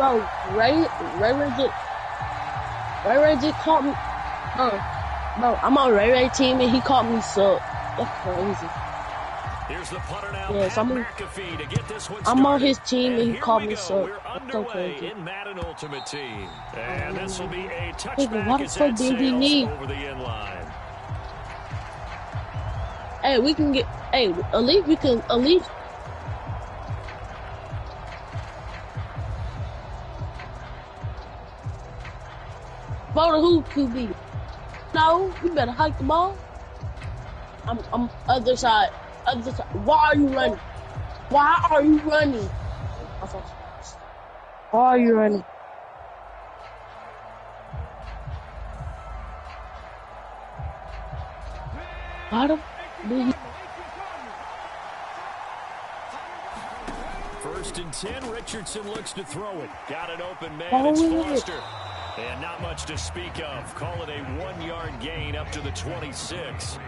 Bro, Ray just caught me. Bro, I'm on Ray team and he caught me sub. That's crazy. Here's the punter now, yes, McAfee to get this one I'm on his team and he called me sub. We're underway in Madden Ultimate Team. And this will be a touchback what as that sails over the end line. Hey, we can get, at least. Vote who QB. No, you better hike the ball. I'm other side. Why are you running? Why are you running? Why are you running? Bottom. First and 10, Richardson looks to throw it. Got an open man, it's Foster. And not much to speak of. Call it a 1-yard gain up to the 26.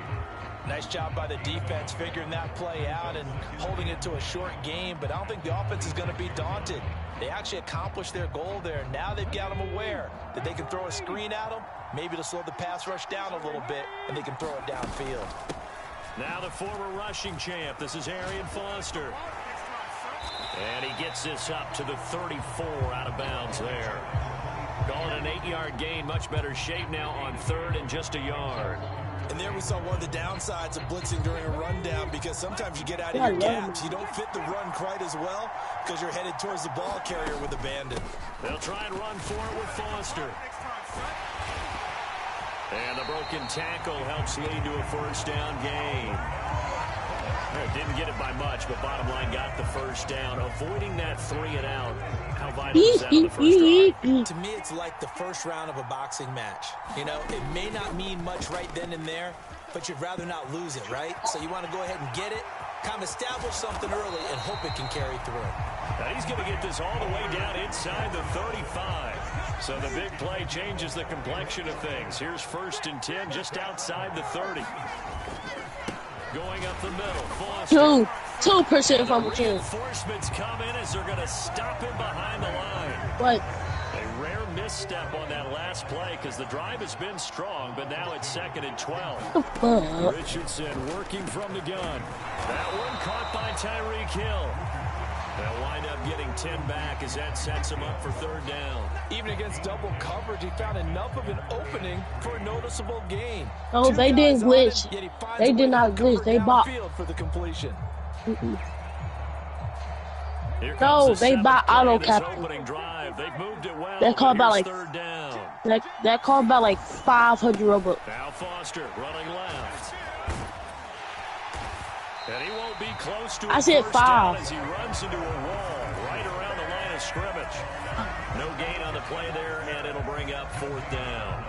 Nice job by the defense figuring that play out and holding it to a short game, but I don't think the offense is going to be daunted. They actually accomplished their goal there. Now they've got them aware that they can throw a screen at them, maybe to slow the pass rush down a little bit, and they can throw it downfield. Now the former rushing champ, this is Arian Foster. And he gets this up to the 34 out of bounds there. Call it an 8-yard gain, much better shape now on 3rd and just a yard. And there we saw one of the downsides of blitzing during a rundown, because sometimes you get out of your gaps. You don't fit the run quite as well because you're headed towards the ball carrier with abandon. They'll try and run for it with Foster. And the broken tackle helps lead to a first down gain. Didn't get it by much, but bottom line got the first down. Avoiding that 3-and-out. How vital is that on the first drive? To me, it's like the first round of a boxing match. You know, it may not mean much right then and there, but you'd rather not lose it, right? So you want to go ahead and get it, kind of establish something early, and hope it can carry through. Now he's going to get this all the way down inside the 35. So the big play changes the complexion of things. Here's 1st and 10 just outside the 30. Going up the middle, Foster. 2% fumble chance. Reinforcements come in as they're going to stop him behind the line. What? A rare misstep on that last play because the drive has been strong, but now it's 2nd and 12. Richardson working from the gun. That one caught by Tyreek Hill. They'll wind up getting 10 back as that sets him up for 3rd down. Even against double coverage, he found enough of an opening for a noticeable gain. Oh, they didn't glitch. They did not glitch. They bought. For the completion. No, they bought auto captain. Well, that called about like that called about like 500 Robux. Now Foster running left. And he won't be close to I said 5. As he runs into a wall right around the line of scrimmage. No gain on the play there, and it'll bring up 4th down.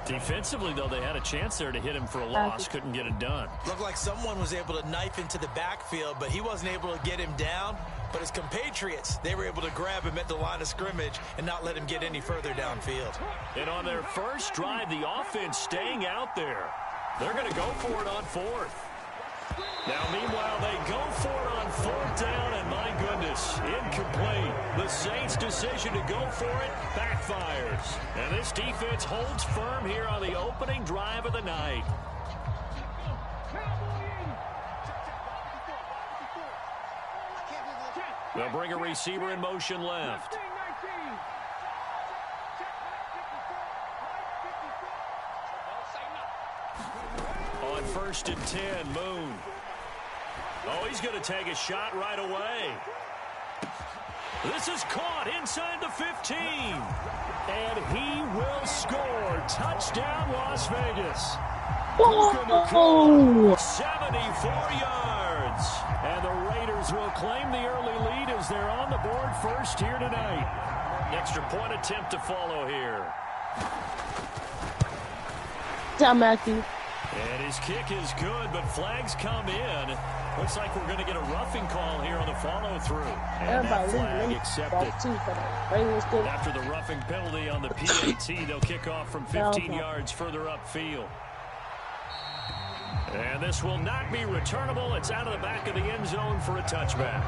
Defensively, though, they had a chance there to hit him for a loss. Couldn't get it done. Looked like someone was able to knife into the backfield, but he wasn't able to get him down. But his compatriots, they were able to grab him at the line of scrimmage and not let him get any further downfield. And on their first drive, the offense staying out there. They're going to go for it on 4th. Now, meanwhile, they go for it on 4th down, and my goodness, incomplete. The Saints' decision to go for it backfires. And this defense holds firm here on the opening drive of the night. They'll bring a receiver in motion left. On 1st and 10, Moon. Oh, he's going to take a shot right away. This is caught inside the 15. And he will score. Touchdown, Las Vegas. Whoa. 74 yards. And the Raiders will claim the early lead as they're on the board first here tonight. Extra point attempt to follow here. Down, Matthew. And his kick is good, but flags come in. Looks like we're going to get a roughing call here on the follow-through. And that flag accepted. After the roughing penalty on the PAT, they'll kick off from 15 yards further upfield. And this will not be returnable. It's out of the back of the end zone for a touchback.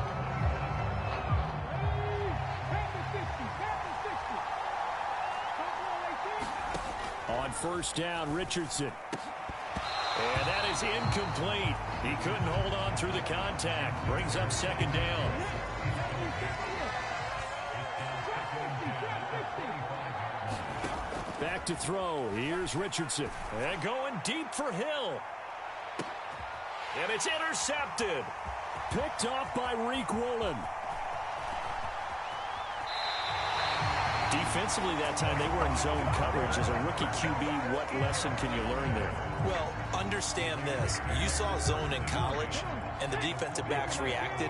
first down, Richardson. And that is incomplete. He couldn't hold on through the contact. Brings up second down. Back to throw. Here's Richardson. And going deep for Hill. And it's intercepted. Picked off by Reek Woolen. Defensively that time, they were in zone coverage. As a rookie QB, what lesson can you learn there? Well, understand this. You saw zone in college, and the defensive backs reacted,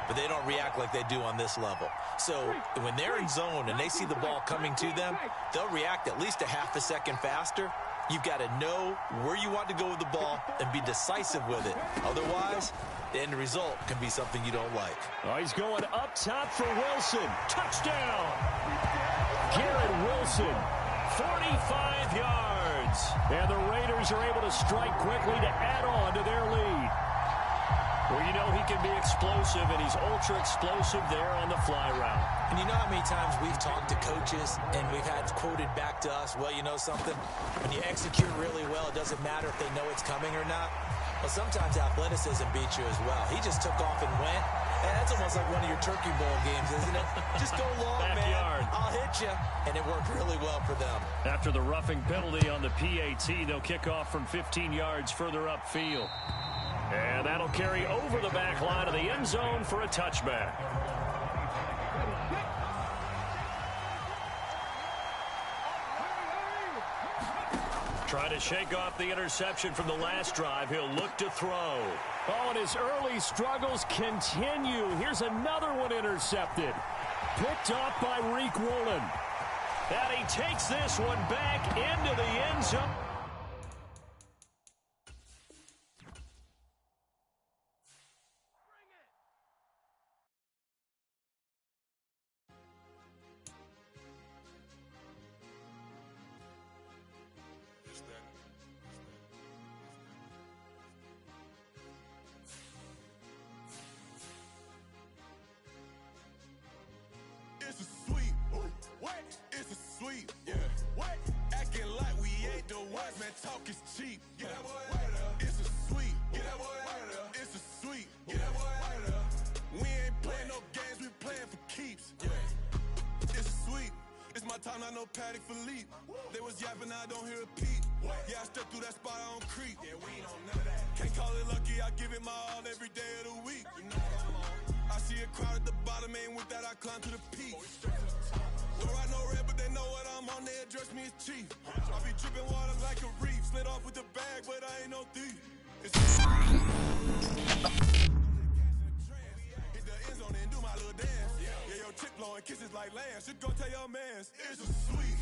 but they don't react like they do on this level. So when they're in zone and they see the ball coming to them, they'll react at least a half a second faster. You've got to know where you want to go with the ball and be decisive with it. Otherwise, the end result can be something you don't like. Oh, he's going up top for Wilson. Touchdown! Garrett Wilson, 45 yards. And the Raiders are able to strike quickly to add on to their lead. Well, you know he can be explosive, and he's ultra-explosive there on the fly route. And you know how many times we've talked to coaches and we've had quoted back to us, well, you know something? When you execute really well, it doesn't matter if they know it's coming or not. Well, sometimes athleticism beats you as well. He just took off and went. And that's almost like one of your Turkey Bowl games, isn't it? Just go long, Backyard. man. I'll hit you. And it worked really well for them. After the roughing penalty on the PAT, they'll kick off from 15 yards further upfield. And that'll carry over the back line of the end zone for a touchback. Trying to shake off the interception from the last drive. He'll look to throw. Oh, and his early struggles continue. Here's another one intercepted. Picked off by Reek Woolen. And he takes this one back into the end zone. It's a sweep. What? It's a sweep. Yeah. What? Acting like we ain't the ones, man. Talk is cheap. Get that boy out of there. It's a sweep. Get that boy out of there. It's a sweep. Get that boy out of there. We ain't playing no games. We playing for keeps. Yeah. It's a sweep. It's my time. I know Patty Philippe. They was yapping. I don't hear a peep. Yeah, I stepped through that spot. I don't creep. Yeah, we ain't on none of that. Can't call it lucky. I give it my all every day of the week. You know what I'm on. I see a crowd at the bottom, and with that I climb to the peak. Don't ride no red, but they know what I'm on. They address me as chief. I be dripping water like a reef. Slid off with the bag, but I ain't no thief. It's hit the end zone and do my little dance. Yeah, your chick blowing kisses like lambs. Should go tell your mans. It's a sweep.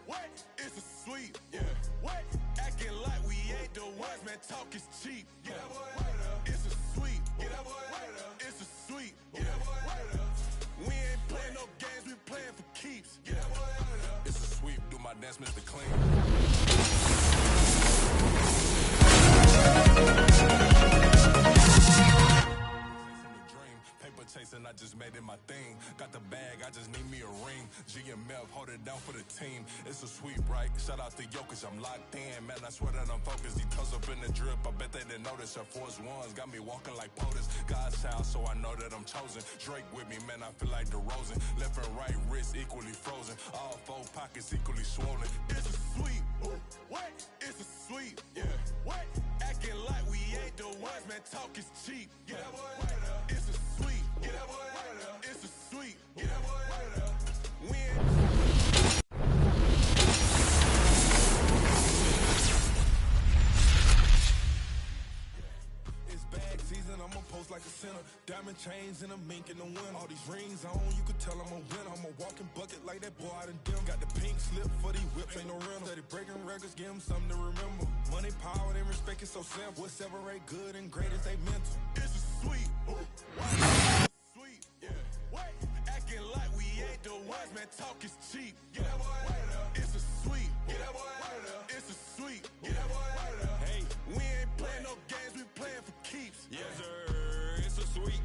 What? It's a sweep. Yeah. What? Acting like we ain't the ones, man. Talk is cheap. Get that boy out of there. It's a sweep. Get that boy out of there. It's a sweep. Get that boy out of there. We ain't playing no games, we playing for keeps. Get that boy out of there. It's a sweep, do my dance, Mr. Clean. Paper chasing, I just made it my thing. Got the bag, I just need me a ring. GMF, hold it down for the team. It's a sweep, right? Shout out to Jokic, I'm locked in. Man, I swear that I'm focused. He toes up in the drip, I bet they didn't notice. Air Force Ones got me walking like POTUS. God's child, so I know that I'm chosen. Drake with me, man, I feel like DeRozan. Left and right wrist equally frozen. All four pockets equally swollen. It's a sweep. What? It's a sweep. Yeah. What? Acting like we ain't the ones, man. Talk is cheap. Get that boy out of there. It's a sweep. Get that boy out of there. It's a sweep. Get that boy out of there. We ain't... I'ma post like a sinner. Diamond chains and a mink in the wind. All these rings on, you could tell I'm a winner. I'm a walking bucket like that boy out in dim. Got the pink slip for these whips, ain't no rental. Steady breaking records, give them something to remember. Money, power, and respect is so simple. What separate good and great is they mental. It's a sweep. Sweet. Yeah. What? Acting like we ain't the ones, man. Talk is cheap. Get that boy out of there. It's a sweep. Get that boy out of there. It's a sweep. Get that boy out of there. Hey, we ain't playing no games, we playing for keeps. Yes, sir. It's a sweep.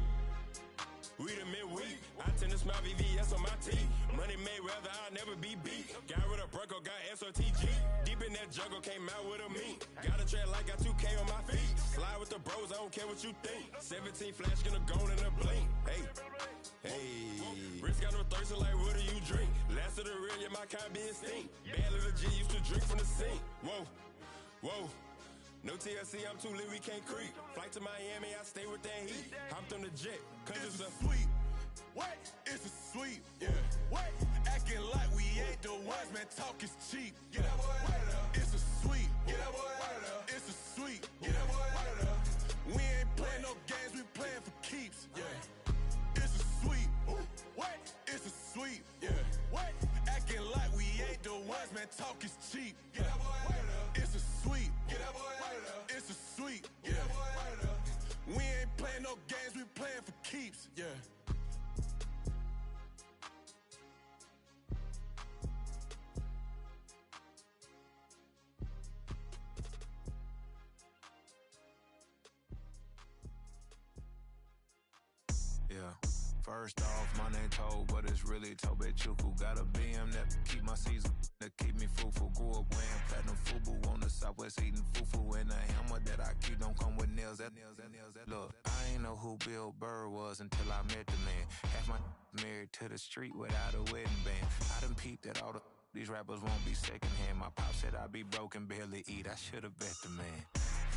We the midweek. I tend to just my VVS on my team. Money made rather, I'll never be beat. Got rid of Bronco, got SOTG. Deep in that jungle, came out with a meat. Got a track like got 2K on my feet. Slide with the bros, I don't care what you think. 17 flash, gonna go in a blink. Hey, Rich got no thirst, like what do you drink? Last of the real, yeah, my kind be instinct. Bad little G used to drink from the sink. Whoa. No TLC, I'm too lit, we can't creep. Flight to Miami, I stay with that heat. Hopped on the jet, cause it's a sweet. What? It's a sweet. Yeah. What? Acting like we ain't the ones, man, talk is cheap. Get that boy out of there. It's a sweet. Get that boy out of there. It's a sweet. Get that boy out of there. We ain't playing no games, we playing for keeps. Yeah. It's a sweet. What? It's a sweet. Yeah. What? Acting like we ain't the ones, man, talk is cheap. Get that boy out of there. It's a sweet. Get that boy out of there. It's a sweet. Get that boy out of there. We ain't playing no games, we playing for keeps. Yeah. Yeah. First off, my name Toad, but it's really Tobe Chuku. Got a BM that keep my season, that keep me fruitful. Grew up wearing platinum FUBU on the Southwest, eating fufu. And a hammer that I keep don't come with nails. Look, I ain't know who Bill Burr was until I met the man. Half my married to the street without a wedding band. I done peeped that all these rappers won't be secondhand. My pop said I'd be broken, barely eat. I should've bet the man.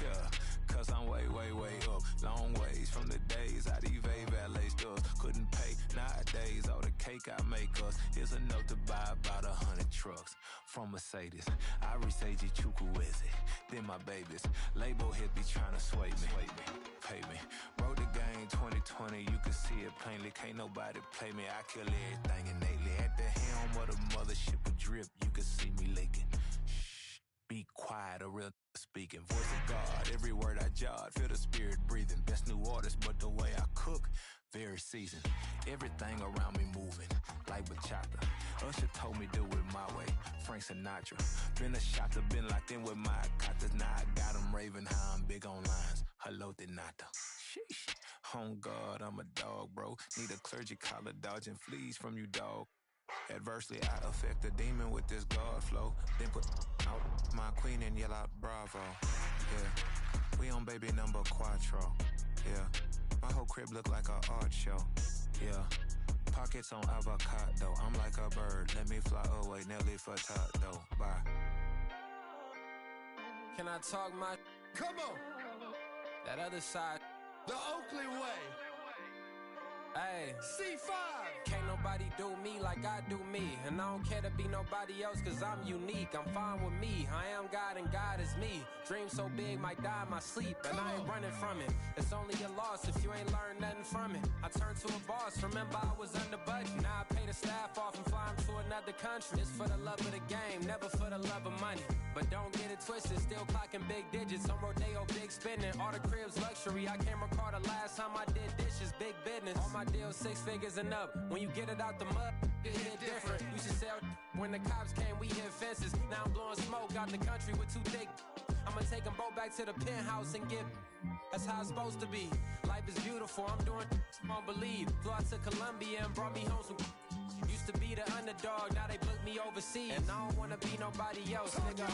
Yeah, cause I'm way up, long ways from the days I evade valet stores. Couldn't pay nowadays, all the cake I make us is enough to buy about 100 trucks from Mercedes. I resage Chukwueze, then my babies. Label head be trying to sway me, pay me. Wrote the game 2020, you can see it plainly. Can't nobody play me, I kill everything innately. At the helm of the mothership with drip, you can see me leaking. Shh, be quiet, a real speaking, voice of God, every word I jot, feel the spirit breathing. Best new artist, but the way I cook, very seasoned. Everything around me moving, like bachata. Usher told me do it my way, Frank Sinatra. Been a shotter, been locked in with my katas. Now I got them raving how I'm big on lines. Hello, Denata. Sheesh. On God, I'm a dog, bro. Need a clergy collar, dodging fleas from you, dog. Adversely, I affect the demon with this God flow. Then put out my queen and yell out bravo. Yeah, we on baby number quattro. Yeah, my whole crib look like a art show. Yeah, pockets on avocado. I'm like a bird, let me fly away. Nelly Furtado, bye. Can I talk my? Come on, That other side. the Oakley way. Hey, C5. can't nobody do me like I do me. And I don't care to be nobody else cause I'm unique. I'm fine with me, I am God and God is me. Dream so big, might die in my sleep. And I ain't running from it. It's only a loss if you ain't learned nothing from it. I turned to a boss, remember I was under budget. Now I pay the staff off and fly them to another country. It's for the love of the game, never for the love of money. But don't get it twisted, still clocking big digits. On Rodeo, big spending, all the cribs luxury. I can't recall the last time I did dishes, big business. All my deals 6 figures and up. When you get it out the mud, it hit different. You should sell when the cops came, we hit fences. Now I'm blowing smoke out the country with 2 thick. I'ma take them both back to the penthouse and get. That's how it's supposed to be. Life is beautiful, I'm doing won't believe. Flew out to Colombia and brought me home some. Used to be the underdog, now they book me overseas. And I don't wanna be nobody else, nigga.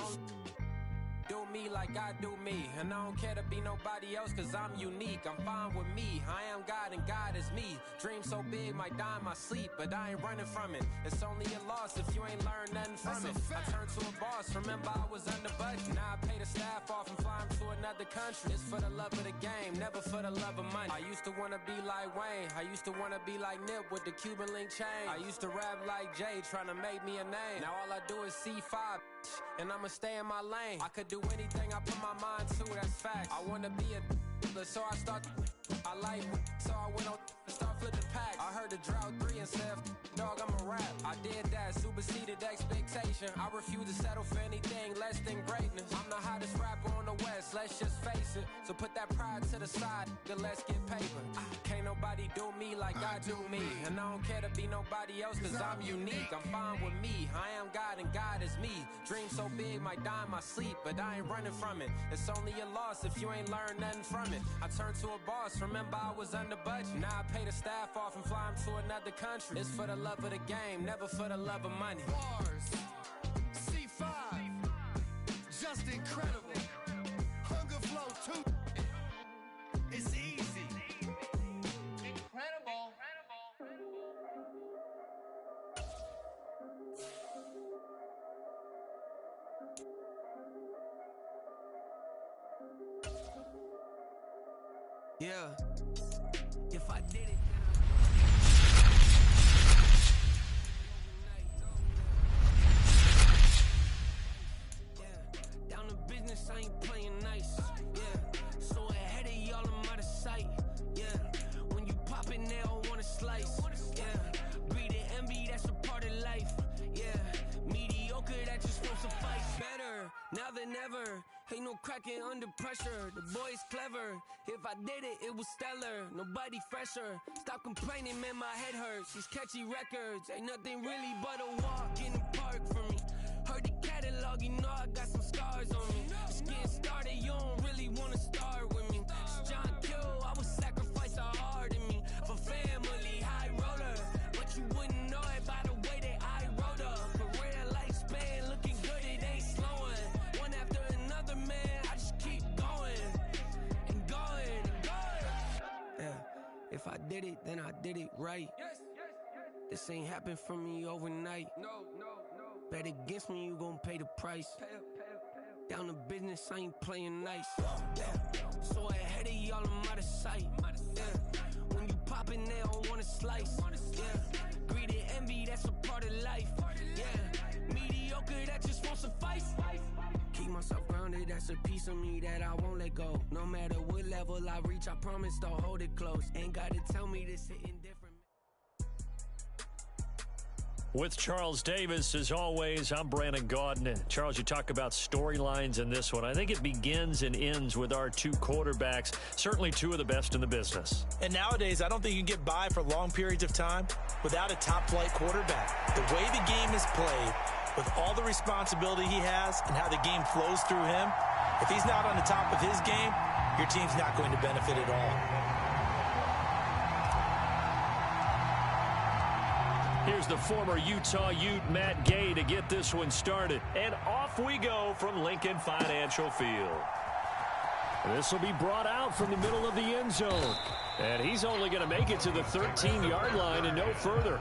Do me like I do me. And I don't care to be nobody else cause I'm unique. I'm fine with me, I am God and God is me. Dream so big, might die in my sleep. But I ain't running from it. It's only a loss if you ain't learned nothing from it. I turned to a boss, remember I was under budget. Now I pay the staff off and fly them to another country. It's for the love of the game, never for the love of money. I used to wanna be like Wayne, I used to wanna be like Nip with the Cuban link chain. I used to rap like Jay, trying to make me a name. Now all I do is C5, and I'ma stay in my lane. I could do anything I put my mind to, that's fact. I wanna be a so I start. I like so I went on and start flipping packs. I heard the drought 3 and said, dog, I'm a rap. I did that, superseded expectation. destination. I refuse to settle for anything less than greatness. I'm the hottest rapper on the West, let's just face it. So put that pride to the side, then let's get paper. Can't nobody do me like I do me. And I don't care to be nobody else, cause I'm unique. I'm fine with me, I am God and God is me. Dream so big, might die in my sleep, but I ain't running from it. It's only a loss if you ain't learned nothing from it. I turned to a boss, remember I was under budget. Now I pay the staff off and fly them to another country. It's for the love of the game, never for the love of money. Bars, C5, just incredible. Hunger Flow 2, it's easy. Incredible. Yeah, if I did it, down to business, I ain't playing nice. Yeah, so ahead of y'all, I'm out of sight. Yeah, when you pop it, they don't wanna slice. Yeah, greed and envy, that's a part of life. Yeah, mediocre, that just won't suffice. Better now than ever. Ain't no cracking under pressure. The boy's clever. If I did it, it was stellar. Nobody fresher. Stop complaining, man, my head hurts. These catchy records ain't nothing really but a walk in the park for me. Heard the catalog, you know I got some scars on me. Just getting started, you don't really wanna start with me. It's John Kill, I would sacrifice a heart in me for family, high roller. But you wouldn't know it by the way that I wrote up. Career lifespan looking good, it ain't slowing. One after another, man, I just keep going and going and going. Yeah, if I did it, then I did it right. This ain't happened for me overnight. No. Bet against me, you gon' pay the price. Down to business, I ain't playing nice. Yeah. So ahead of y'all, I'm out of sight. Yeah. When you poppin', they don't wanna slice. Yeah. Greed and envy, that's a part of life. Yeah. Mediocre, that just won't suffice. Keep myself grounded, that's a piece of me that I won't let go. No matter what level I reach, I promise to hold it close. Ain't gotta tell me this hitting different. With Charles Davis, as always, I'm Brandon Gaudin. Charles, you talk about storylines in this one. I think it begins and ends with our two quarterbacks, certainly two of the best in the business. And nowadays, I don't think you can get by for long periods of time without a top-flight quarterback. The way the game is played, with all the responsibility he has and how the game flows through him, if he's not on the top of his game, your team's not going to benefit at all. Here's the former Utah Ute, Matt Gay, to get this one started. And off we go from Lincoln Financial Field. This will be brought out from the middle of the end zone. And he's only going to make it to the 13-yard line and no further.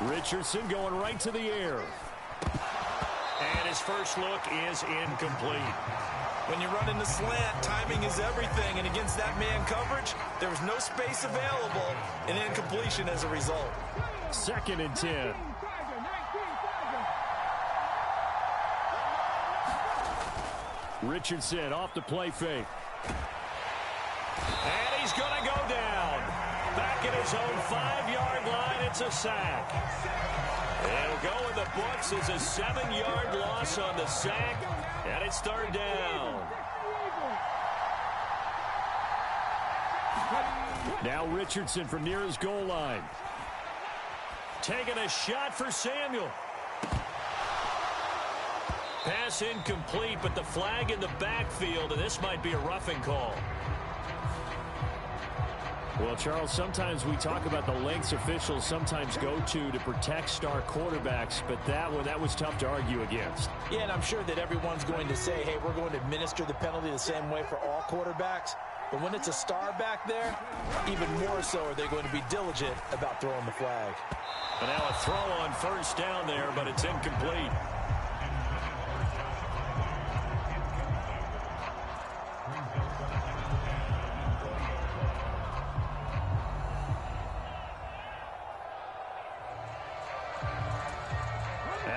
Richardson going right to the air. And his first look is incomplete. When you run in the slant, timing is everything. And against that man coverage, there was no space available. An incompletion as a result. 2nd and 10. Richardson off the play fake. And he's going to go down. Back at his own 5-yard line, it's a sack. It'll go in the books as a 7-yard loss on the sack, and it's 3rd down. Now Richardson from near his goal line. Taking a shot for Samuel. Pass incomplete, but the flag in the backfield, and this might be a roughing call. Well, Charles, sometimes we talk about the lengths officials sometimes go to protect star quarterbacks, but that was tough to argue against. Yeah, and I'm sure that everyone's going to say, hey, we're going to administer the penalty the same way for all quarterbacks. But when it's a star back there, even more so are they going to be diligent about throwing the flag. And now a throw on 1st down there, but it's incomplete.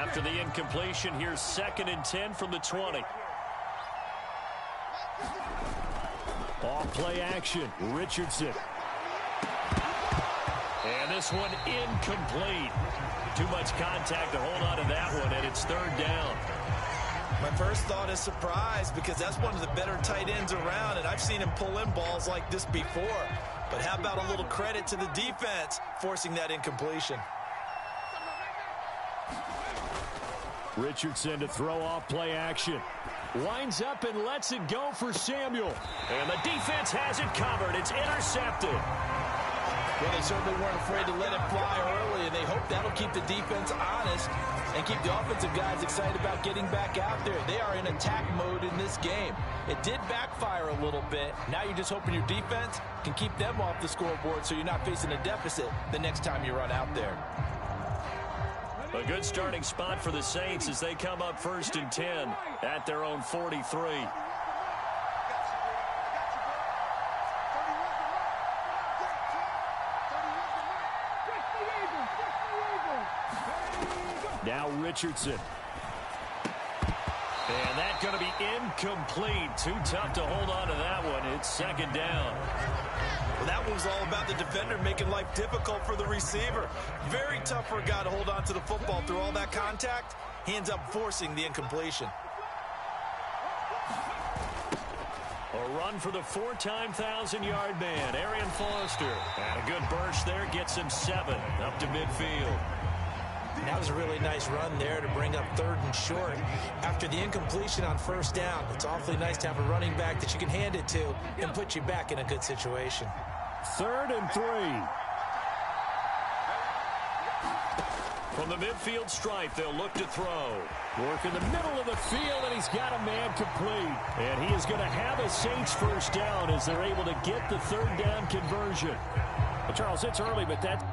After the incompletion, here's 2nd and 10 from the 20. Off play action, Richardson. And this one incomplete. Too much contact to hold on to that one, and it's 3rd down. My first thought is surprise, because that's one of the better tight ends around, and I've seen him pull in balls like this before. But how about a little credit to the defense forcing that incompletion? Richardson to throw off play action. Winds up and lets it go for Samuel. And the defense has it covered. It's intercepted. Well, they certainly weren't afraid to let it fly early, and they hope that'll keep the defense honest and keep the offensive guys excited about getting back out there. They are in attack mode in this game. It did backfire a little bit. Now you're just hoping your defense can keep them off the scoreboard so you're not facing a deficit the next time you run out there. A good starting spot for the Saints as they come up 1st and 10 at their own 43. Now Richardson. And that's going to be incomplete. Too tough to hold on to that one. It's 2nd down. Well, that one was all about the defender making life difficult for the receiver. Very tough for a guy to hold on to the football through all that contact. He ends up forcing the incompletion. A run for the 4-time 1,000-yard man, Arian Foster. And a good burst there gets him 7 up to midfield. That was a really nice run there to bring up 3rd and short. After the incompletion on 1st down, it's awfully nice to have a running back that you can hand it to and put you back in a good situation. 3rd and 3. From the midfield stripe, they'll look to throw. Work in the middle of the field, and he's got a man complete. And he is going to have a Saints 1st down as they're able to get the 3rd down conversion. Well, Charles, it's early, but that's...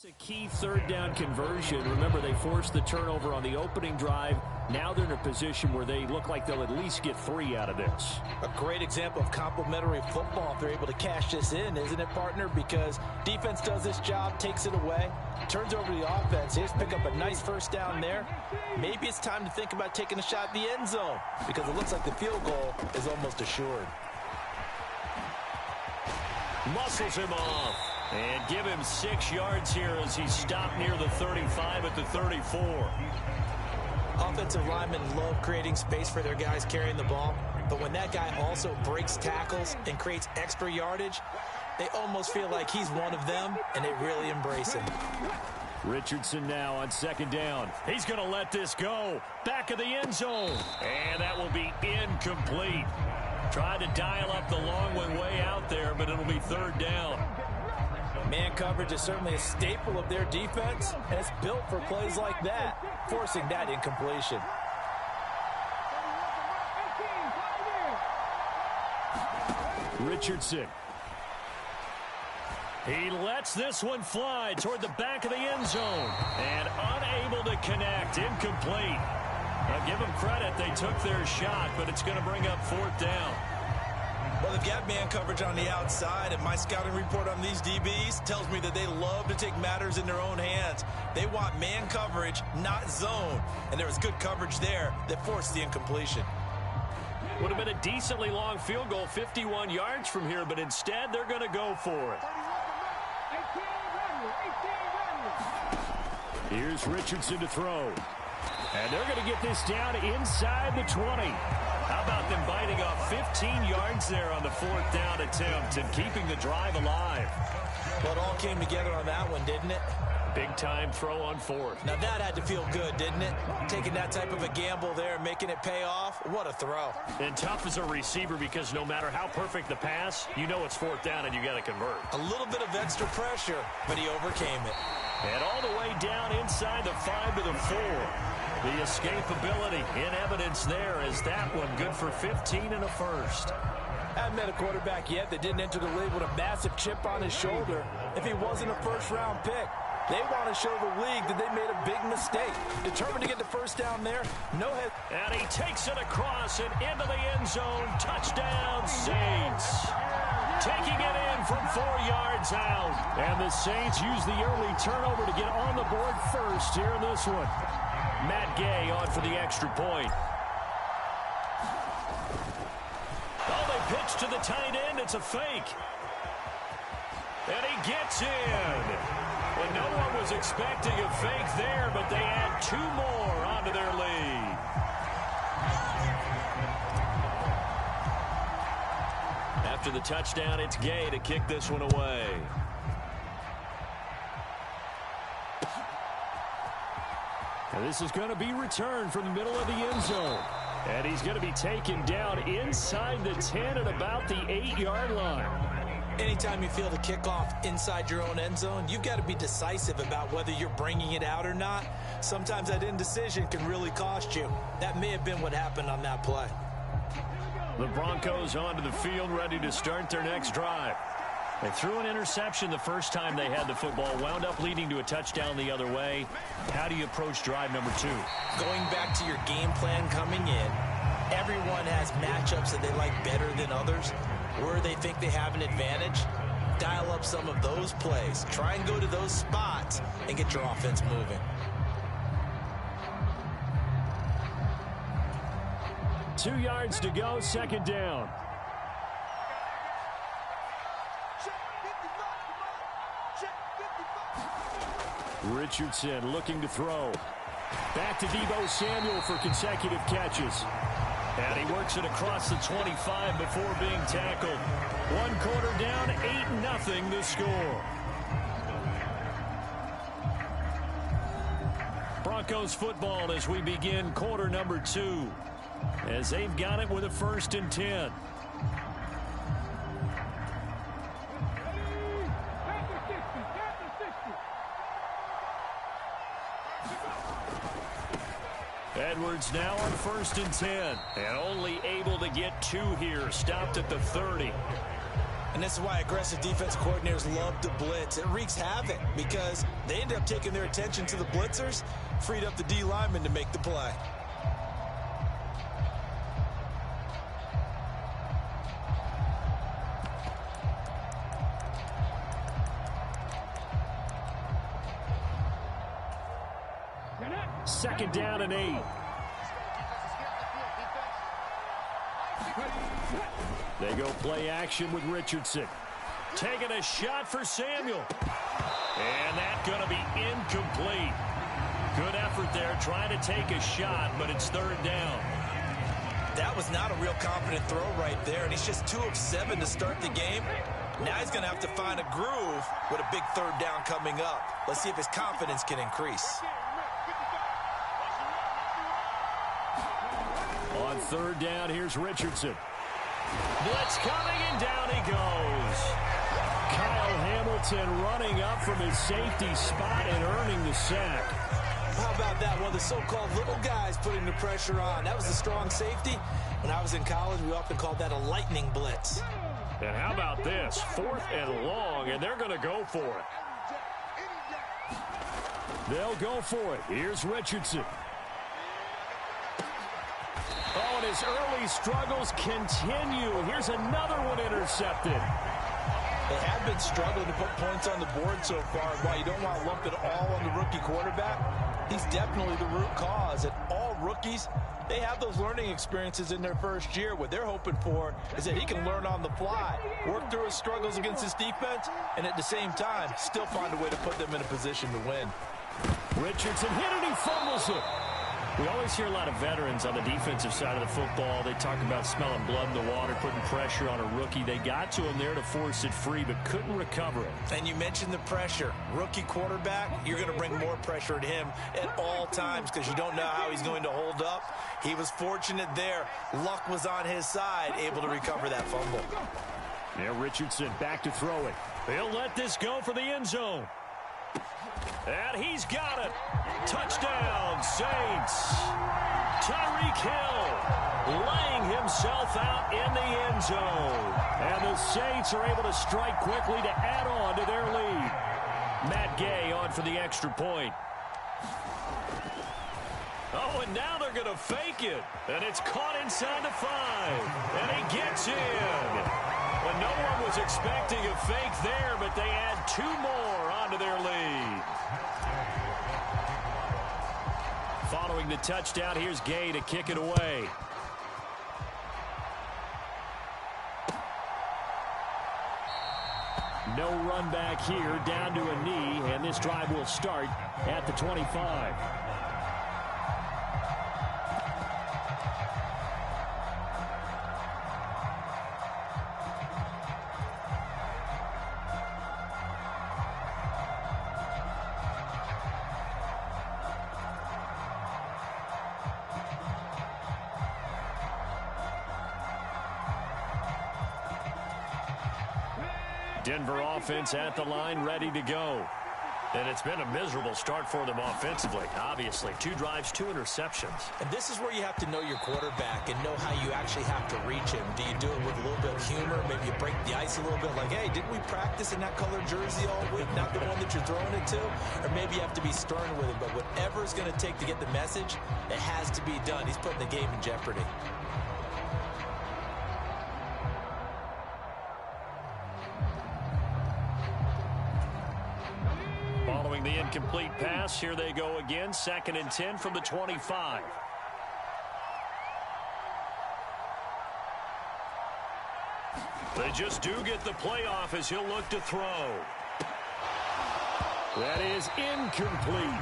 It's a key 3rd down conversion. Remember, they forced the turnover on the opening drive. Now they're in a position where they look like they'll at least get 3 out of this. A great example of complementary football if they're able to cash this in, isn't it, partner? Because defense does this job, takes it away, turns over the offense. Here's pick up a nice 1st down there. Maybe it's time to think about taking a shot at the end zone because it looks like the field goal is almost assured. Muscles him off. And give him 6 yards here as he stopped near the 35 at the 34. Offensive linemen love creating space for their guys carrying the ball, but when that guy also breaks tackles and creates extra yardage, they almost feel like he's one of them, and they really embrace him. Richardson now on 2nd down. He's going to let this go. Back of the end zone. And that will be incomplete. Tried to dial up the long one way out there, but it'll be 3rd down. Man coverage is certainly a staple of their defense, and it's built for plays like that, forcing that incompletion. Richardson. He lets this one fly toward the back of the end zone, and unable to connect, incomplete. I'll give them credit, they took their shot, but it's going to bring up 4th down. Well, they've got man coverage on the outside, and my scouting report on these DBs tells me that they love to take matters in their own hands. They want man coverage, not zone. And there was good coverage there that forced the incompletion. Would have been a decently long field goal, 51 yards from here, but instead they're going to go for it. Here's Richardson to throw. And they're going to get this down inside the 20. How about them biting off 15 yards there on the 4th down attempt and keeping the drive alive? Well, it all came together on that one, didn't it? Big-time throw on 4th. Now, that had to feel good, didn't it? Taking that type of a gamble there, making it pay off. What a throw. And tough as a receiver because no matter how perfect the pass, you know it's 4th down and you got to convert. A little bit of extra pressure, but he overcame it. And all the way down inside the 5 to the 4. The escapability in evidence there as that one good for 15 and a first. Haven't met a quarterback yet that didn't enter the league with a massive chip on his shoulder if he wasn't a first-round pick. They want to show the league that they made a big mistake. Determined to get the first down there. No head. And he takes it across and into the end zone. Touchdown, Saints. Taking it in from 4 yards out. And the Saints use the early turnover to get on the board first here in this one. Matt Gay on for the extra point. Oh, they pitch to the tight end. It's a fake. And he gets in. Well, no one was expecting a fake there, but they add 2 more onto their lead. After the touchdown, it's Gay to kick this one away. And this is going to be returned from the middle of the end zone. And he's going to be taken down inside the 10 at about the 8-yard line. Anytime you feel the kickoff inside your own end zone, you've got to be decisive about whether you're bringing it out or not. Sometimes that indecision can really cost you. That may have been what happened on that play. The Broncos onto the field, ready to start their next drive. They threw an interception the first time they had the football, wound up leading to a touchdown the other way. How do you approach drive number 2? Going back to your game plan coming in, everyone has matchups that they like better than others. Where they think they have an advantage, dial up some of those plays. Try and go to those spots and get your offense moving. Two yards to go, second down. Richardson looking to throw. Back to Deebo Samuel for consecutive catches. And he works it across the 25 before being tackled. 1 quarter down, 8-0 the score. Broncos football as we begin quarter number 2. As they've got it with a 1st and 10. Edwards now on 1st and 10. And only able to get 2 here. Stopped at the 30. And this is why aggressive defense coordinators love to blitz. It wreaks havoc because they end up taking their attention to the blitzers, freed up the D lineman to make the play. Second down and 8. They go play action with Richardson. Taking a shot for Samuel. And that's going to be incomplete. Good effort there trying to take a shot, but it's 3rd down. That was not a real confident throw right there, and he's just 2 of 7 to start the game. Now he's going to have to find a groove with a big 3rd down coming up. Let's see if his confidence can increase. On 3rd down, here's Richardson. Blitz coming, and down he goes. Kyle Hamilton running up from his safety spot and earning the sack. How about that? One of the so-called little guys putting the pressure on. That was a strong safety. When I was in college, we often called that a lightning blitz. And how about this? 4th and long, and they're going to go for it. They'll go for it. Here's Richardson. Oh, and his early struggles continue. Here's another one intercepted. They have been struggling to put points on the board so far. While you don't want to lump it all on the rookie quarterback, he's definitely the root cause. And all rookies, they have those learning experiences in their first year. What they're hoping for is that he can learn on the fly, work through his struggles against his defense, and at the same time, still find a way to put them in a position to win. Richardson hit it, he fumbles it. We always hear a lot of veterans on the defensive side of the football. They talk about smelling blood in the water, putting pressure on a rookie. They got to him there to force it free, but couldn't recover it. And you mentioned the pressure. Rookie quarterback, you're going to bring more pressure to him at all times because you don't know how he's going to hold up. He was fortunate there. Luck was on his side, able to recover that fumble. Yeah, Richardson back to throw it. He'll let this go for the end zone. And he's got it. Touchdown, Saints. Tyreek Hill laying himself out in the end zone. And the Saints are able to strike quickly to add on to their lead. Matt Gay on for the extra point. Oh, and now they're going to fake it. And it's caught inside the 5. And he gets in. Well, no one was expecting a fake there, but they add 2 more onto their lead. Following the touchdown, here's Gay to kick it away. No run back here, down to a knee, and this drive will start at the 25. Denver offense at the line, ready to go. And it's been a miserable start for them offensively, obviously. 2 drives, 2 interceptions. And this is where you have to know your quarterback and know how you actually have to reach him. Do you do it with a little bit of humor? Maybe you break the ice a little bit like, hey, didn't we practice in that colored jersey all week? Not the one that you're throwing it to? Or maybe you have to be stern with him. But whatever it's going to take to get the message, it has to be done. He's putting the game in jeopardy. Following the incomplete pass, here they go again. 2nd and 10 from the 25. They just do get the playoff as he'll look to throw. That is incomplete.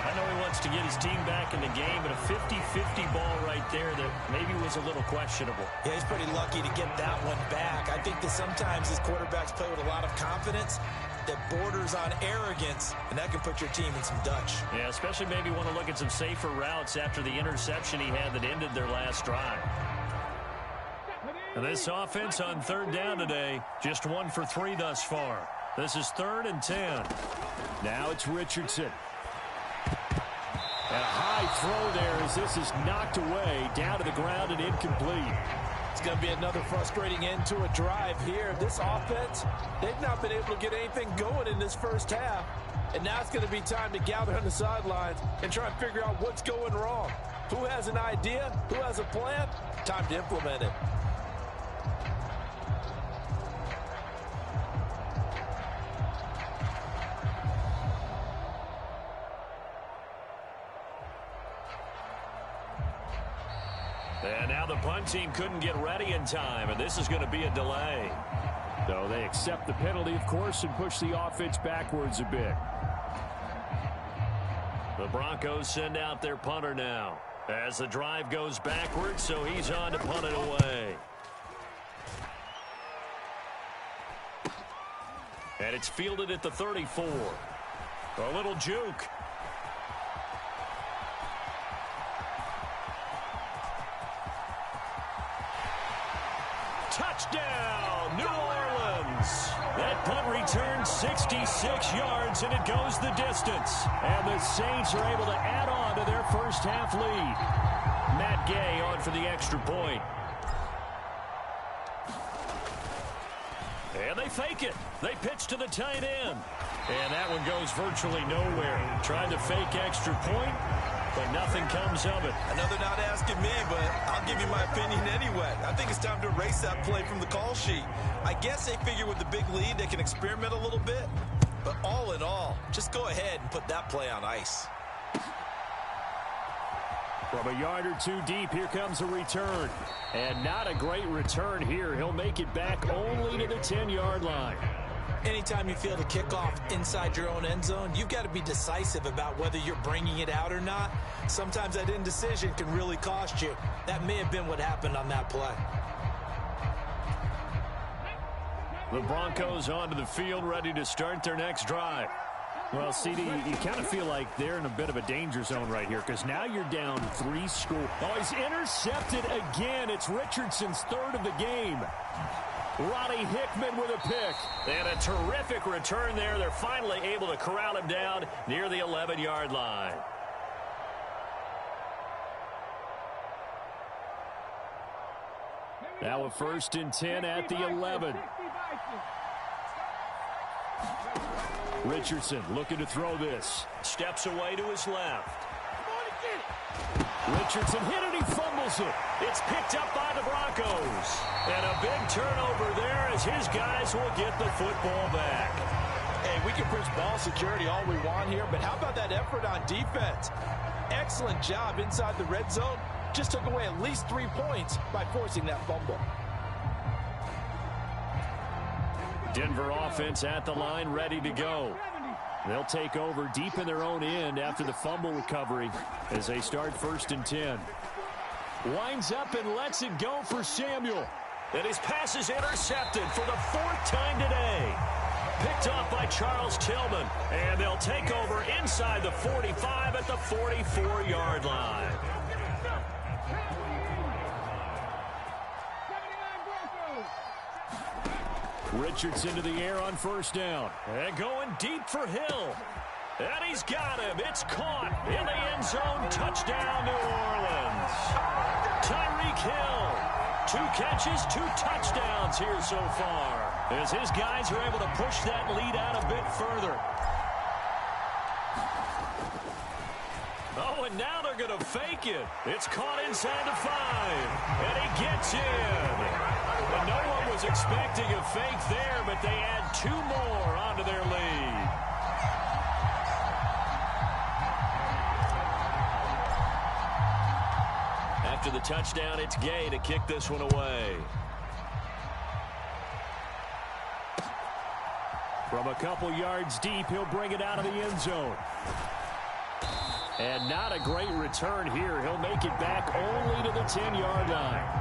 I know he wants to get his team back in the game, but a 50-50 ball right there that maybe was a little questionable. Yeah, he's pretty lucky to get that one back. I think that sometimes his quarterbacks play with a lot of confidence that borders on arrogance, and that can put your team in some Dutch. Yeah, especially maybe want to look at some safer routes after the interception he had that ended their last drive. And this offense on 3rd down today, just 1 for 3 thus far. This is 3rd and 10. Now it's Richardson. And a high throw there as this is knocked away, down to the ground and incomplete. It's going to be another frustrating end to a drive here. This offense, they've not been able to get anything going in this first half. And now it's going to be time to gather on the sidelines and try and figure out what's going wrong. Who has an idea? Who has a plan? Time to implement it. And now the punt team couldn't get ready in time, and this is going to be a delay. So they accept the penalty, of course, and push the offense backwards a bit. The Broncos send out their punter now as the drive goes backwards, so he's on to punt it away. And it's fielded at the 34. A little juke. Touchdown, New Orleans. That punt returns 66 yards, and it goes the distance. And the Saints are able to add on to their first half lead. Matt Gay on for the extra point. And they fake it. They pitch to the tight end. And that one goes virtually nowhere. Tried to fake extra point. but nothing comes of it. I know they're not asking me, but I'll give you my opinion anyway. I think it's time to erase that play from the call sheet. I guess they figure with the big lead they can experiment a little bit, but all in all, just go ahead and put that play on ice. From a yard or two deep, here comes a return. And not a great return here. He'll make it back only to the 10-yard line. Anytime you feel the kickoff inside your own end zone, you've got to be decisive about whether you're bringing it out or not. Sometimes that indecision can really cost you. That may have been what happened on that play. The Broncos onto the field, ready to start their next drive. Well, CD, you kind of feel like they're in a bit of a danger zone right here because now you're down 3 scores. Oh, he's intercepted again. It's Richardson's third of the game. Roddy Hickman with a pick. And a terrific return there. They're finally able to corral him down near the 11-yard line. Now a 1st and 10 at the 11. Richardson looking to throw this. Steps away to his left. Richardson hit it, he fumbles it. It's picked up by the Broncos. And a big turnover there as his guys will get the football back. Hey, we can preach ball security all we want here, but how about that effort on defense? Excellent job inside the red zone. Just took away at least 3 points by forcing that fumble. Denver offense at the line, ready to go. They'll take over deep in their own end after the fumble recovery as they start 1st and 10. Winds up and lets it go for Samuel. And his pass is intercepted for the 4th time today. Picked off by Charles Tillman. And they'll take over inside the 45 at the 44-yard line. Richardson to the air on 1st down. And going deep for Hill. And he's got him. It's caught in the end zone. Touchdown, New Orleans. Tyreek Hill. 2 catches, 2 touchdowns here so far. As his guys are able to push that lead out a bit further. Oh, and now they're going to fake it. It's caught inside the 5. And he gets in. And no one was expecting a fake there, but they add 2 more onto their lead. After the touchdown, it's Gay to kick this one away. From a couple yards deep, he'll bring it out of the end zone. And not a great return here. He'll make it back only to the 10-yard line.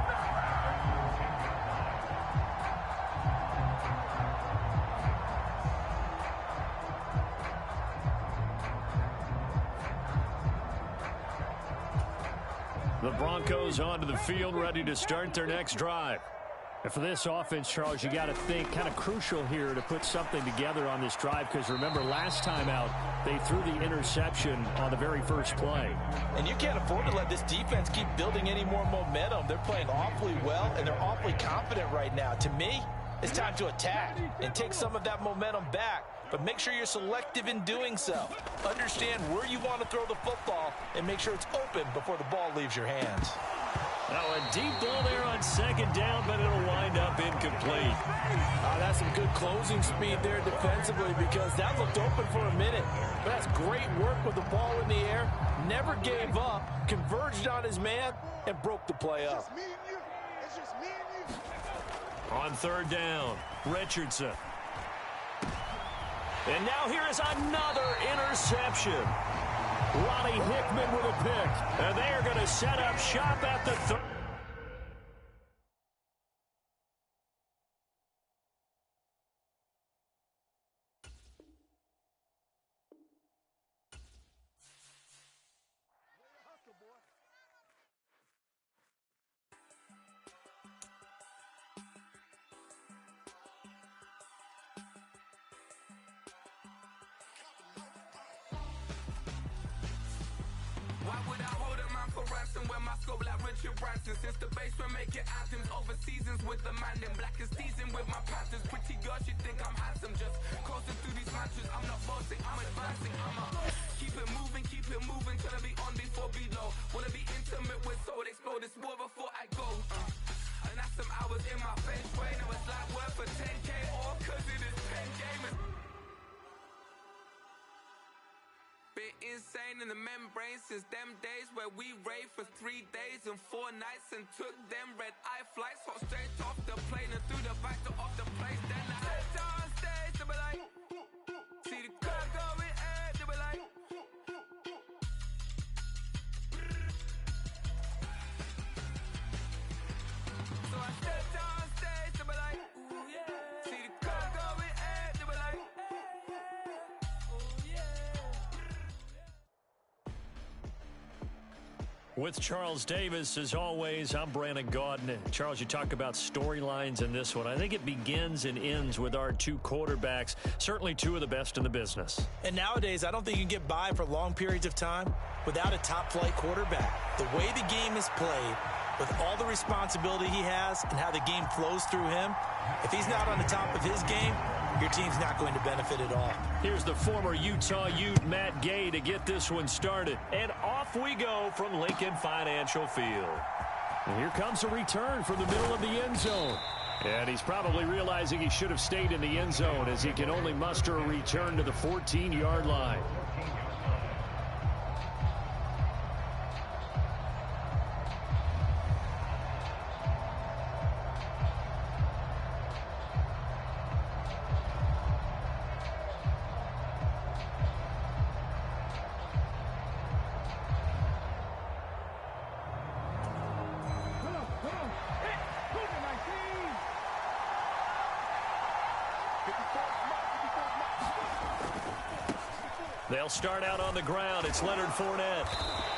The Broncos onto the field, ready to start their next drive. And for this offense, Charles, you got to think kind of crucial here to put something together on this drive because remember last time out they threw the interception on the very first play. And you can't afford to let this defense keep building any more momentum. They're playing awfully well and they're awfully confident right now. To me, it's time to attack and take some of that momentum back. But make sure you're selective in doing so. Understand where you want to throw the football and make sure it's open before the ball leaves your hands. Now a deep ball there on 2nd down, but it'll wind up incomplete. That's some good closing speed there defensively because that looked open for a minute. But that's great work with the ball in the air. Never gave up, converged on his man, and broke the play up. On 3rd down, Richardson. And now here is another interception. Roddy Hickman with a pick. And they are going to set up shop at the 3rd. Why would I hold a man for ransom when my scope like Richard Branson? Since the basement making items over seasons with the man in black is teasing with my patterns. Pretty girl, she think I'm handsome. Just coasting through these matches. I'm not bossing, I'm advancing. I'ma keep it moving till I be on before champagne since them days where we raved for 3 days and 4 nights and took them red-eye flights, hot straight off the plane and through the back door of the place. Then I stepped on stage, they were like, see the crowd going air, they were like, so I stepped on stage, they were like, ooh yeah, see the crowd going air, they were like, ooh yeah. With Charles Davis, as always, I'm Brandon Gaudin. Charles, you talk about storylines in this one. I think it begins and ends with our two quarterbacks, certainly two of the best in the business. And nowadays, I don't think you can get by for long periods of time without a top-flight quarterback. The way the game is played, with all the responsibility he has and how the game flows through him, if he's not on the top of his game, your team's not going to benefit at all. Here's the former Utah Ute, Matt Gay, to get this one started. And off we go from Lincoln Financial Field. And here comes a return from the middle of the end zone. And he's probably realizing he should have stayed in the end zone as he can only muster a return to the 14-yard line. They'll start out on the ground. It's Leonard Fournette.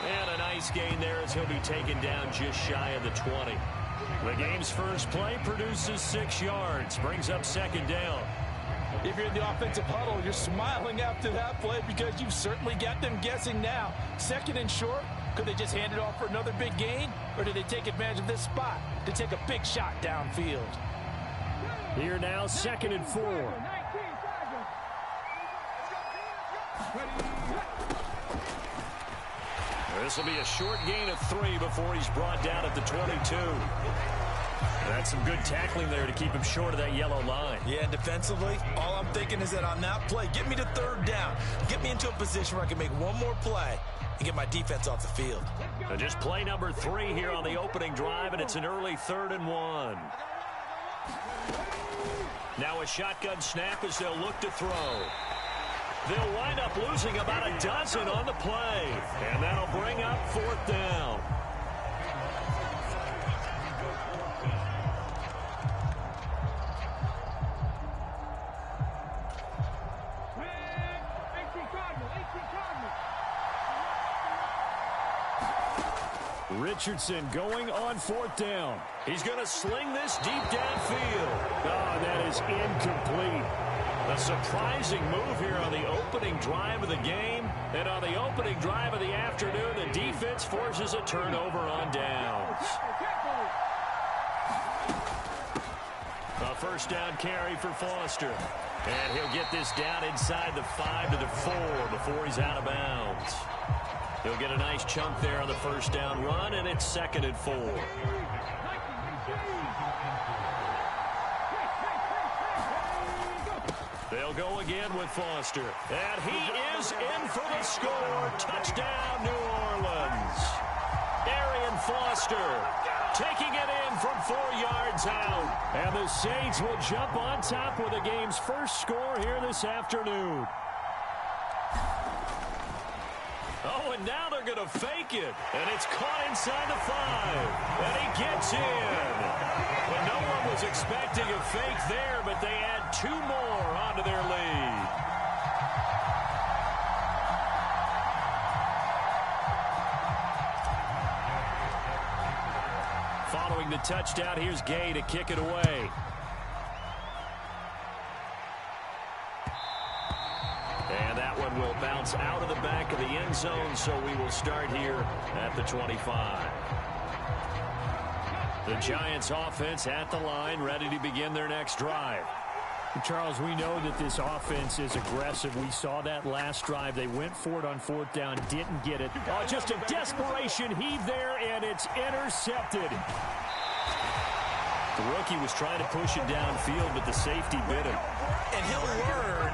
And a nice gain there as he'll be taken down just shy of the 20. The game's first play produces 6 yards. Brings up second down. If you're in the offensive huddle, you're smiling after that play because you've certainly got them guessing now. Second and short, could they just hand it off for another big gain? Or did they take advantage of this spot to take a big shot downfield? Here now, second and 4. This will be a short gain of 3 before he's brought down at the 22. That's some good tackling there to keep him short of that yellow line. Yeah, and defensively, all I'm thinking is that on that play, get me to third down. Get me into a position where I can make one more play and get my defense off the field. And just play number 3 here on the opening drive, and it's an early 3rd and 1. Now a shotgun snap as they'll look to throw. They'll wind up losing about a dozen on the play, and that'll bring up 4th down. Richardson going on 4th down. He's going to sling this deep downfield. Oh, that is incomplete. A surprising move here on the opening drive of the game. And on the opening drive of the afternoon, the defense forces a turnover on downs. A first down carry for Foster. And he'll get this down inside the 5 to the 4 before he's out of bounds. He'll get a nice chunk there on the first down run, and it's 2nd and 4. They'll go again with Foster. And he is in for the score. Touchdown, New Orleans. Arian Foster taking it in from 4 yards out. And the Saints will jump on top with the game's first score here this afternoon. Oh, and now they're going to fake it. And it's caught inside the 5. And he gets in. But no one was expecting a fake there, but they add 2 more onto their lead. Following the touchdown, here's Gay to kick it away. And that one will bounce out of the back of the end zone, so we will start here at the 25. The Giants offense at the line, ready to begin their next drive. Charles, we know that this offense is aggressive. We saw that last drive. They went for it on 4th down, didn't get it. Oh, just a desperation heave there, and it's intercepted. The rookie was trying to push it downfield, but the safety bit him. And he'll learn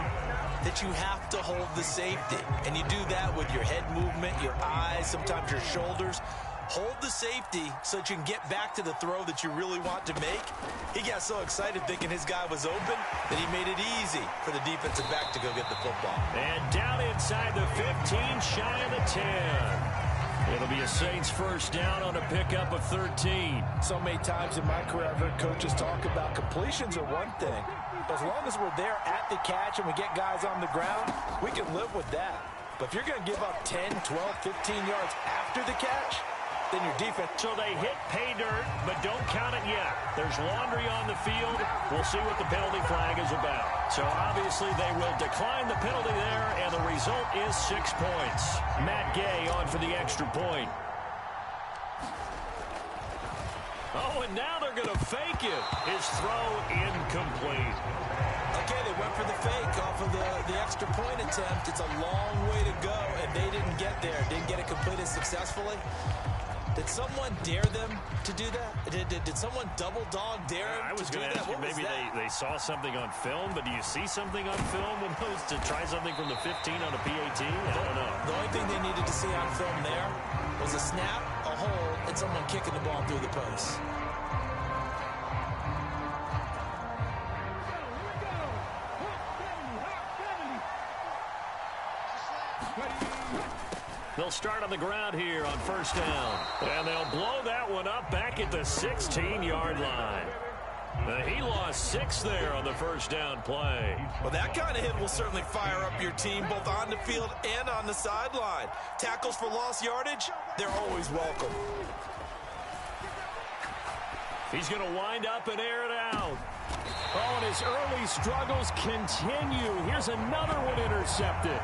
that you have to hold the safety. And you do that with your head movement, your eyes, sometimes your shoulders. Hold the safety so that you can get back to the throw that you really want to make. He got so excited thinking his guy was open that he made it easy for the defensive back to go get the football. And down inside the 15, shy of the 10. It'll be a Saints first down on a pickup of 13. So many times in my career, I've heard coaches talk about completions are one thing. As long as we're there at the catch and we get guys on the ground, we can live with that. But if you're going to give up 10, 12, 15 yards after the catch, then your defense. So they hit pay dirt, but don't count it yet. There's laundry on the field. We'll see what the penalty flag is about. So obviously they will decline the penalty there, and the result is 6 points. Matt Gay on for the extra point. Oh, and now they're going to fake it. His throw incomplete. Okay, they went for the fake off of the extra point attempt. It's a long way to go, and they didn't get there. Didn't get it completed successfully. Did someone dare them to do that? Did someone double dog dare them I was going to ask you, maybe they saw something on film, but do you see something on film to try something from the 15 on a PAT? I don't know. The only thing they needed to see on film there was a snap, a hold, and someone kicking the ball through the post. They'll start on the ground here on first down. And they'll blow that one up back at the 16-yard line. He lost 6 there on the first down play. Well, that kind of hit will certainly fire up your team both on the field and on the sideline. Tackles for lost yardage, they're always welcome. He's going to wind up and air it out. Oh, and his early struggles continue. Here's another one intercepted.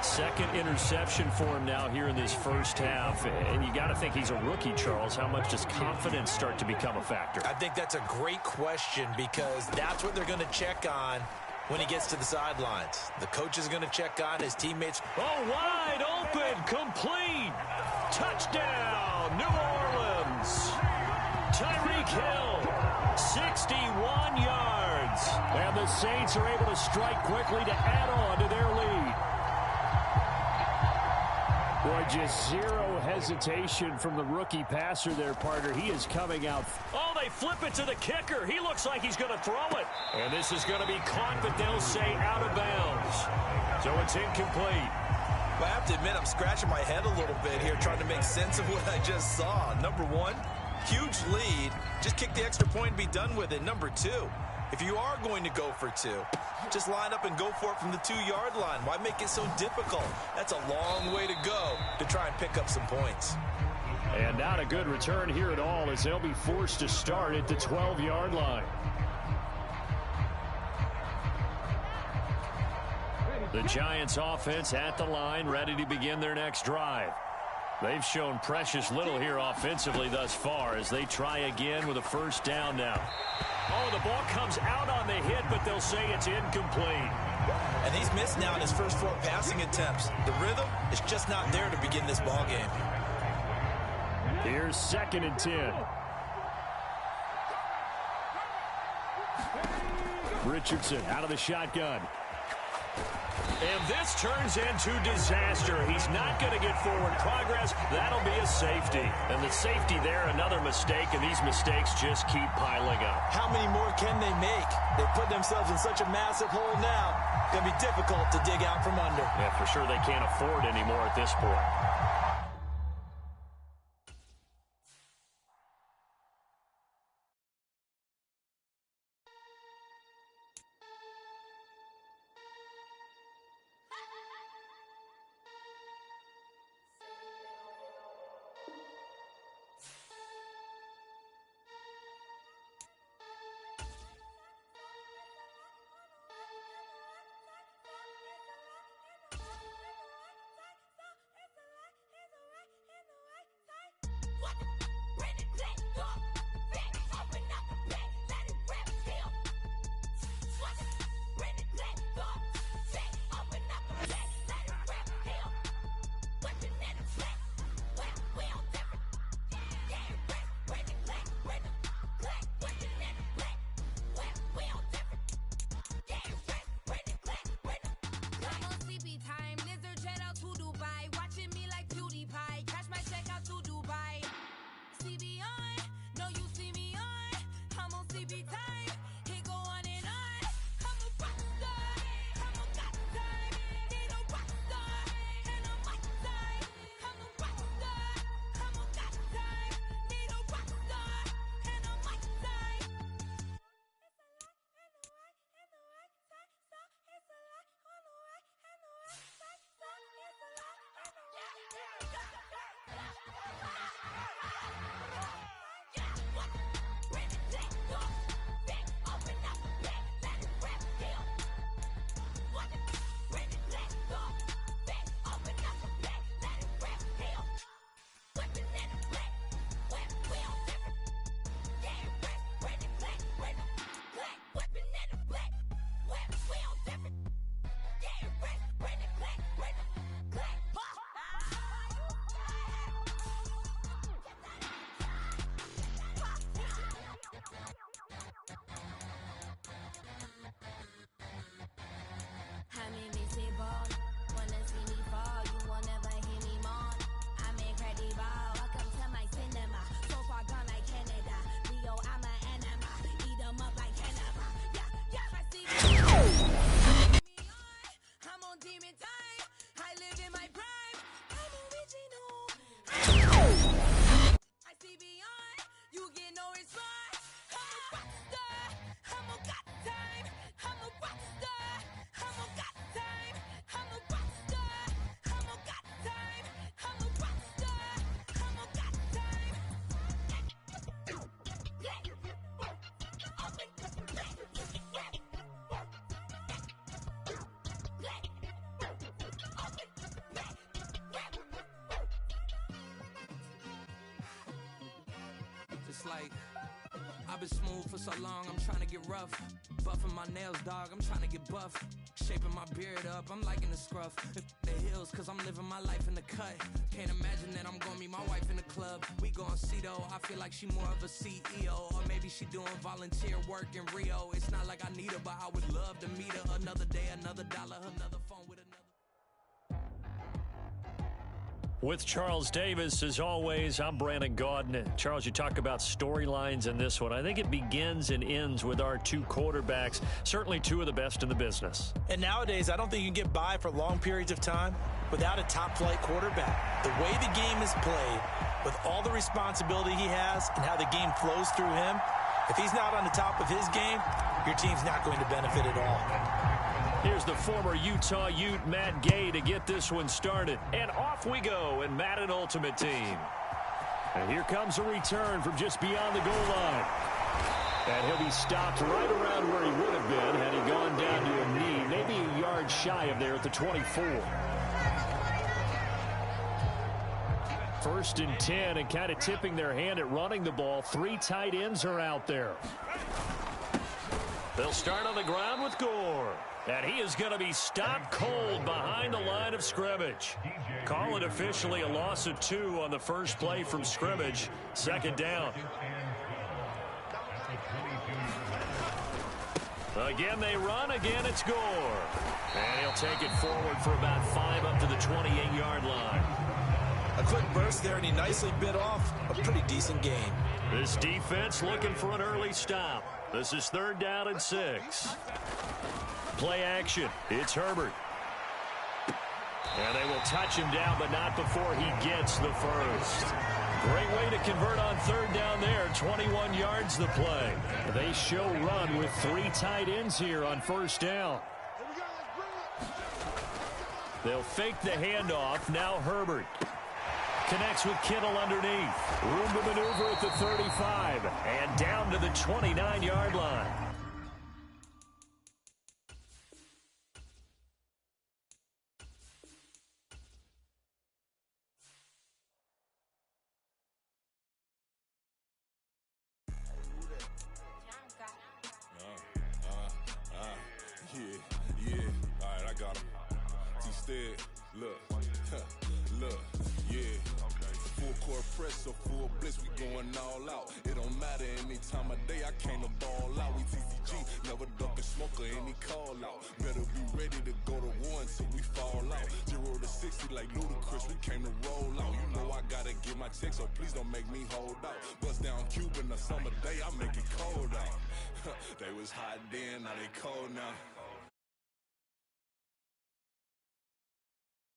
Second interception for him now here in this first half. And you got to think he's a rookie, Charles. How much does confidence start to become a factor? I think that's a great question because that's what they're going to check on when he gets to the sidelines. The coach is going to check on his teammates. Oh, wide open, complete. Touchdown, New Orleans. Tyreek Hill, 61 yards. And the Saints are able to strike quickly to add on to their lead. Boy, just zero hesitation from the rookie passer there, partner. He is coming out. Oh, they flip it to the kicker. He looks like he's going to throw it. And this is going to be caught, but they'll say out of bounds. So it's incomplete. Well, I have to admit, I'm scratching my head a little bit here trying to make sense of what I just saw. Number one, huge lead. Just kick the extra point and be done with it. Number two, if you are going to go for 2, just line up and go for it from the 2-yard line. Why make it so difficult? That's a long way to go to try and pick up some points. And not a good return here at all as they'll be forced to start at the 12-yard line. The Giants offense at the line, ready to begin their next drive. They've shown precious little here offensively thus far as they try again with a first down now. Oh, the ball comes out on the hit, but they'll say it's incomplete. And he's missed now in his first 4 passing attempts. The rhythm is just not there to begin this ball game. Here's 2nd and 10. Richardson out of the shotgun. And this turns into disaster. He's not going to get forward progress. That'll be a safety. And the safety there, another mistake, and these mistakes just keep piling up. How many more can they make? They put themselves in such a massive hole now. It's going to be difficult to dig out from under. Yeah, for sure they can't afford anymore at this point. it's like I've been smooth for so long, I'm trying to get rough. Buffing my nails, dog, I'm trying to get buff. Shaping my beard up, I'm liking the scruff. The hills, cause I'm living my life in the cut. Can't imagine that I'm gonna meet my wife in the club. We gon' see though, I feel like she more of a CEO. Or maybe she doing volunteer work in Rio. It's not like I need her, but I would love to meet her. Another day, another dollar, another phone with another. With Charles Davis, as always, I'm Brandon Gaudin. Charles, you talk about storylines in this one. I think it begins and ends with our two quarterbacks, certainly two of the best in the business. And nowadays, I don't think you can get by for long periods of time without a top-flight quarterback. The way the game is played, with all the responsibility he has and how the game flows through him, if he's not on the top of his game, your team's not going to benefit at all. Here's the former Utah Ute, Matt Gay, to get this one started. And off we go in Madden Ultimate Team. And here comes a return from just beyond the goal line. And he'll be stopped right around where he would have been had he gone down to a knee, maybe a yard shy of there at the 24. 1st and 10, and kind of tipping their hand at running the ball. 3 tight ends are out there. They'll start on the ground with Gore. And he is going to be stopped cold behind the line of scrimmage. Call it officially a loss of 2 on the first play from scrimmage. 2nd down. Again they run, again it's Gore. And he'll take it forward for about 5 up to the 28-yard line. A quick burst there, and he nicely bit off a pretty decent gain. This defense looking for an early stop. This is 3rd down and 6. Play action. It's Herbert. And they will touch him down, but not before he gets the first. Great way to convert on 3rd down there. 21 yards the play. They show run with 3 tight ends here on 1st down. They'll fake the handoff. Now Herbert connects with Kittle underneath. Room to maneuver at the 35 and down to the 29-yard line. Yeah, all right, I got him. T-Stead, look, yeah. Full court press, so full blitz, we going all out. It don't matter any time of day, I came to ball out. We TCG, never duck a smoker, any call out. Better be ready to go to war until we fall out. 0 to 60 like Ludacris, we came to roll out. You know I gotta get my check, so please don't make me hold out. Bust down Cuban a summer day, I make it cold out. They was hot then, now they cold now.